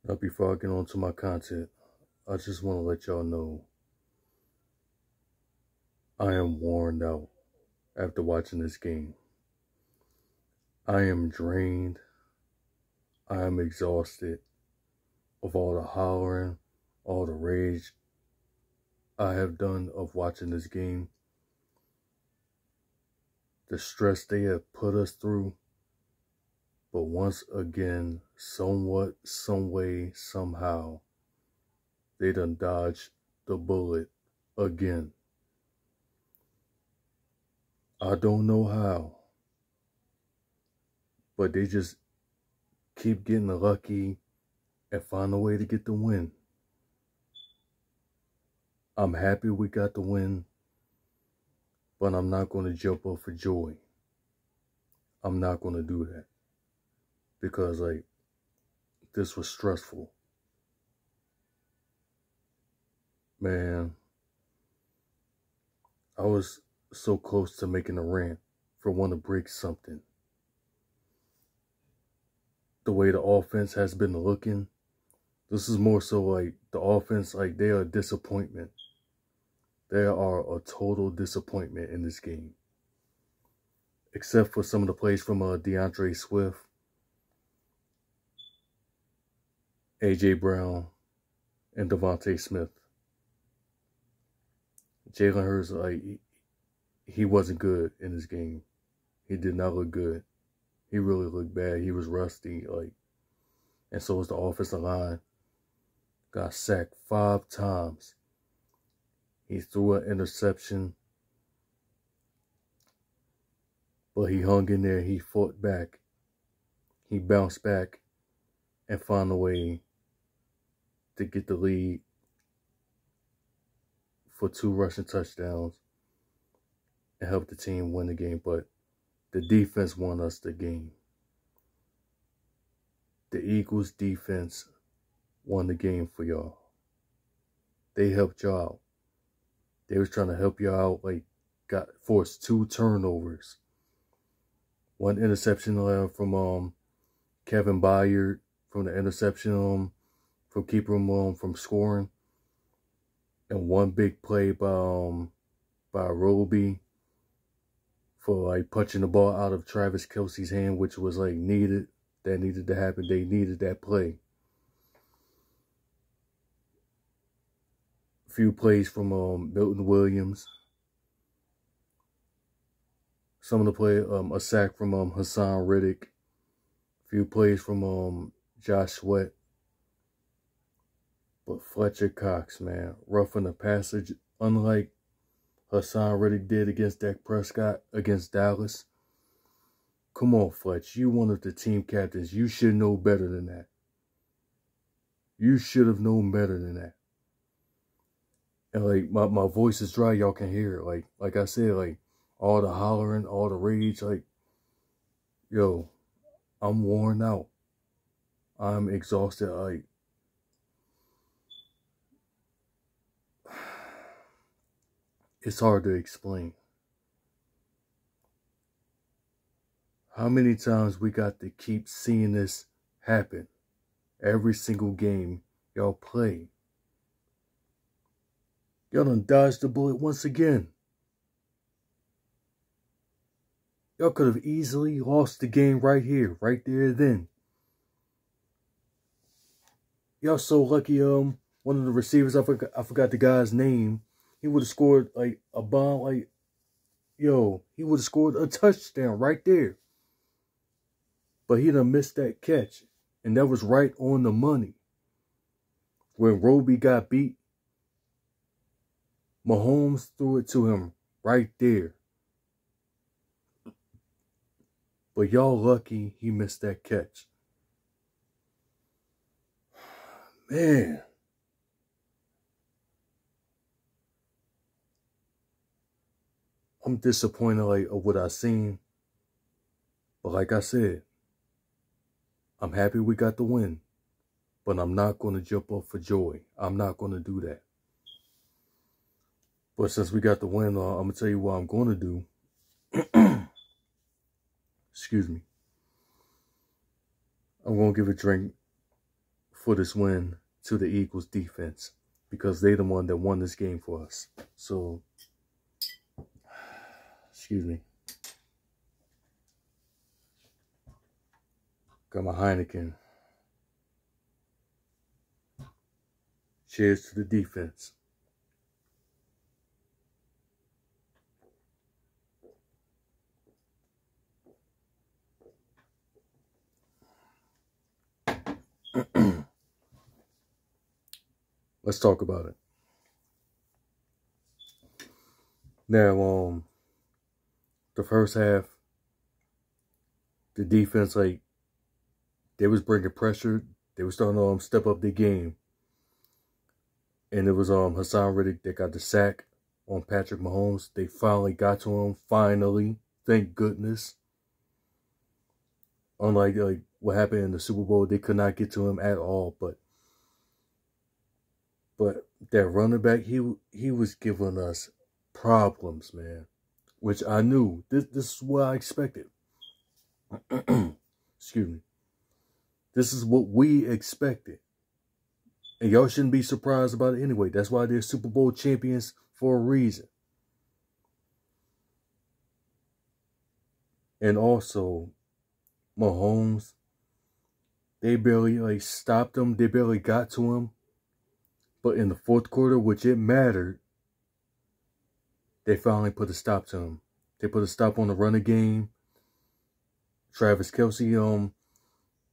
Now, before I get on to my content, I just want to let y'all know I am worn out after watching this game. I am drained. I am exhausted of all the hollering, all the rage I have done of watching this game. The stress they have put us through. But once again, somewhat, some way, somehow, they done dodged the bullet again. I don't know how, but they just keep getting lucky and find a way to get the win. I'm happy we got the win, but I'm not going to jump up for joy. I'm not going to do that because, this was stressful. Man, I was so close to making a rant for one to break something. The way the offense has been looking, this is more so the offense, they are a disappointment. They are a total disappointment in this game. Except for some of the plays from DeVonta Smith, A.J. Brown, and DeVonta Smith. Jalen Hurts, he wasn't good in this game. He did not look good. He really looked bad. He was rusty, and so was the offensive line. Got sacked 5 times. He threw an interception, but he hung in there. He fought back. He bounced back and found a way to get the lead for 2 rushing touchdowns and help the team win the game. But the defense won us the game. The Eagles' defense won the game for y'all. They helped y'all out. They was trying to help y'all out, forced 2 turnovers. 1 interception from Kevin Byard from the interception from keeping him from scoring. And 1 big play by Roby for punching the ball out of Travis Kelce's hand, which was needed. That needed to happen. They needed that play. A few plays from Milton Williams. Some of the play, a sack from Hassan Riddick. A few plays from Josh Sweat. But Fletcher Cox, man, roughing the passage, unlike Hassan Riddick did against Dak Prescott against Dallas. Come on, Fletch. You one of the team captains. You should know better than that. You should have known better than that. And my voice is dry. Y'all can hear it. Like I said, all the hollering, all the rage. Yo, I'm worn out. I'm exhausted. It's hard to explain. How many times we got to keep seeing this happen? Every single game y'all play. Y'all done dodged the bullet once again. Y'all could have easily lost the game right here, right there then. Y'all so lucky, one of the receivers, I forgot the guy's name. He would have scored a bomb, he would have scored a touchdown right there. But he done missed that catch. And that was right on the money. When Roby got beat, Mahomes threw it to him right there. But y'all lucky he missed that catch. Man. I'm disappointed of what I seen. But like I said, I'm happy we got the win, but I'm not going to jump up for joy. I'm not going to do that. But since we got the win, I'm going to tell you what I'm going to do. Excuse me. I'm going to give a drink for this win to the Eagles defense because they're the one that won this game for us. So, excuse me. Got my Heineken. Cheers to the defense. Let's talk about it. Now, the first half, the defense, like, they was bringing pressure. They were starting to step up their game. And it was Hassan Reddick that got the sack on Patrick Maholmes. They finally got to him. Finally. Thank goodness. Unlike like what happened in the Super Bowl, they could not get to him at all. But that running back, he was giving us problems, man. Which I knew. This is what I expected. Excuse me. This is what we expected. And y'all shouldn't be surprised about it anyway. That's why they're Super Bowl champions for a reason. And also, Mahomes, they barely stopped him. They barely got to him. But in the fourth quarter, which it mattered, they finally put a stop to him. They put a stop on the running game. Travis Kelce,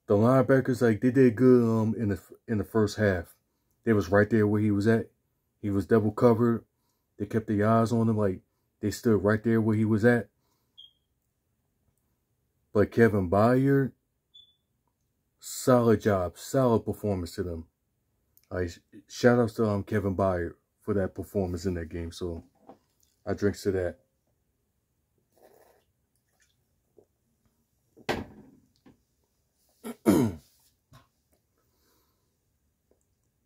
the linebackers, they did good in the first half. They was right there where he was at. He was double covered. They kept their eyes on him. They stood right there where he was at. But Kevin Byard, solid job, solid performance to them. Shout outs to Kevin Byard for that performance in that game. So I drinks to that.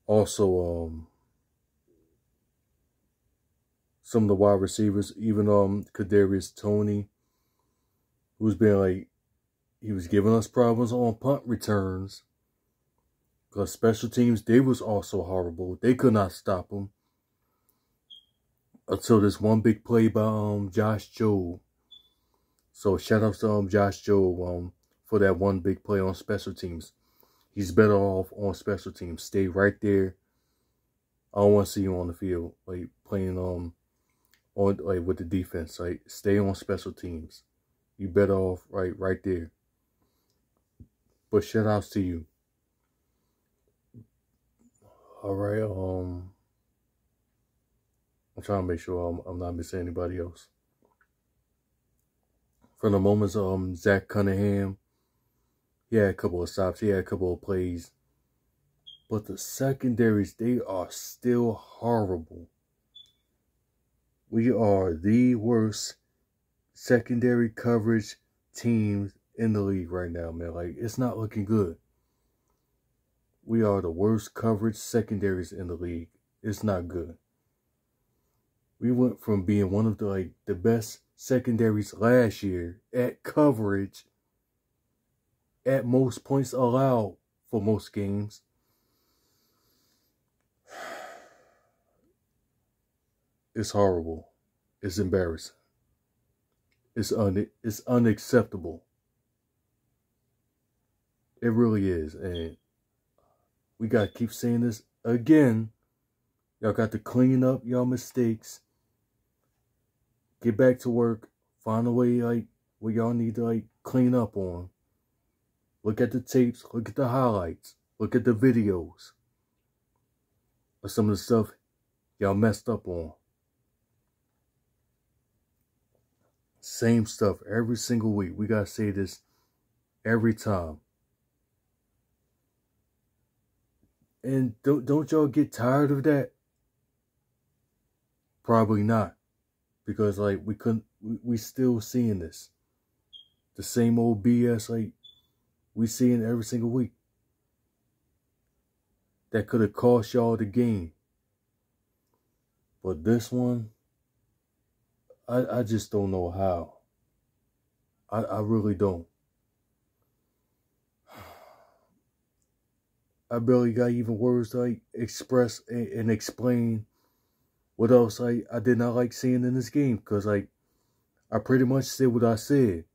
Also, some of the wide receivers, even Kadarius Toney, who's been he was giving us problems on punt returns. Because special teams, they was also horrible. They could not stop him. Until this one big play by Josh Jobe. So shout out to Josh Jobe for that one big play on special teams. He's better off on special teams. Stay right there. I don't want to see you on the field playing on with the defense. Stay on special teams. You better off right there. But shout outs to you. All right. I'm trying to make sure I'm not missing anybody else. From the moments Zach Cunningham, he had a couple of stops, he had a couple of plays. But the secondaries, they are still horrible. We are the worst secondary coverage teams in the league right now, man. It's not looking good. We are the worst coverage secondaries in the league. It's not good. We went from being one of the best secondaries last year at coverage, at most points allowed for most games. It's horrible. It's embarrassing. It's unacceptable. It really is. And we got to keep saying this again. Y'all got to clean up y'all mistakes. Get back to work. Find a way where y'all need to clean up on. Look at the tapes. Look at the highlights. Look at the videos of some of the stuff y'all messed up on. Same stuff every single week. We got to say this every time. And don't y'all get tired of that? Probably not. Because we still seeing this. The same old BS we seeing every single week. That could have cost y'all the game. But this one, I just don't know how. I really don't. I barely got even words to like express and explain what else I did not like seeing in this game, because like I pretty much said what I said.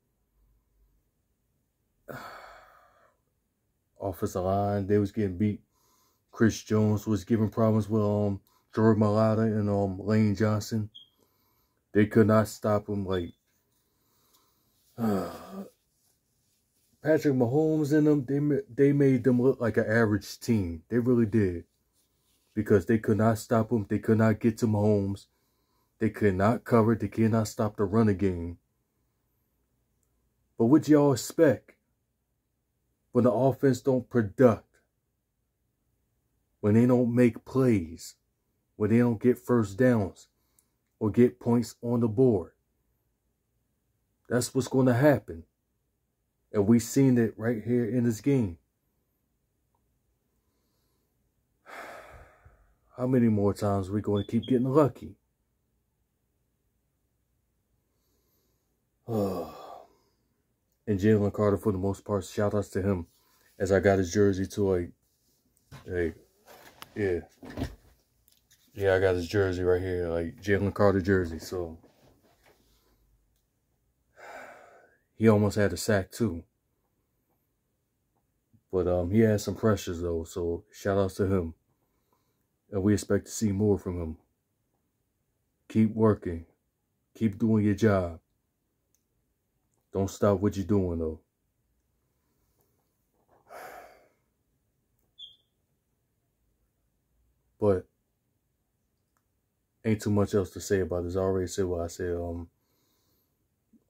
Offensive line, they was getting beat. Chris Jones was giving problems with Jordan Mailata and Lane Johnson. They could not stop him. Like Patrick Maholmes and them, they made them look like an average team. They really did, because they could not stop him. They could not get to Mahomes. They could not cover. They could not stop the running game. But what y'all expect when the offense don't product? When they don't make plays? When they don't get first downs or get points on the board? That's what's going to happen. And we've seen it right here in this game. How many more times are we going to keep getting lucky? And Jalen Carter, for the most part, shout outs to him, as I got his jersey too. Like, hey, yeah, I got his jersey right here, like Jalen Carter jersey. So he almost had a sack too, but he had some pressures though. So shout outs to him, and we expect to see more from him. Keep working, keep doing your job. Don't stop what you're doing though. But ain't too much else to say about this. I already said what I said.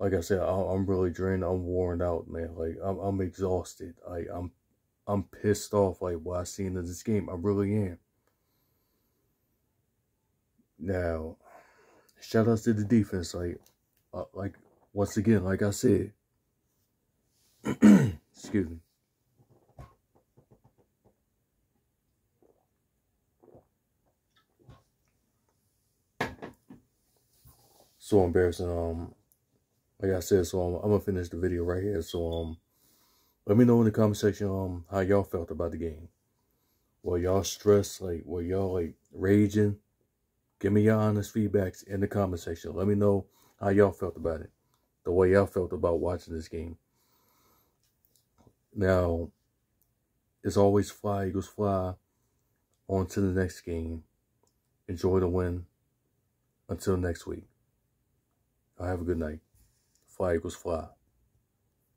Like I said, I'm really drained. I'm worn out, man. Like I'm exhausted. Like I'm pissed off. Like what I seen in this game. I really am. Now, shout outs to the defense. Like once again, like I said. Excuse me. So embarrassing. Like I said, so I'm gonna finish the video right here. So let me know in the comment section how y'all felt about the game. Were y'all stressed? Like were y'all like raging? Give me your honest feedbacks in the comment section. Let me know how y'all felt about it. The way y'all felt about watching this game. Now, as always, fly, Eagles fly. On to the next game. Enjoy the win. Until next week. Have a good night. Fly, Eagles fly.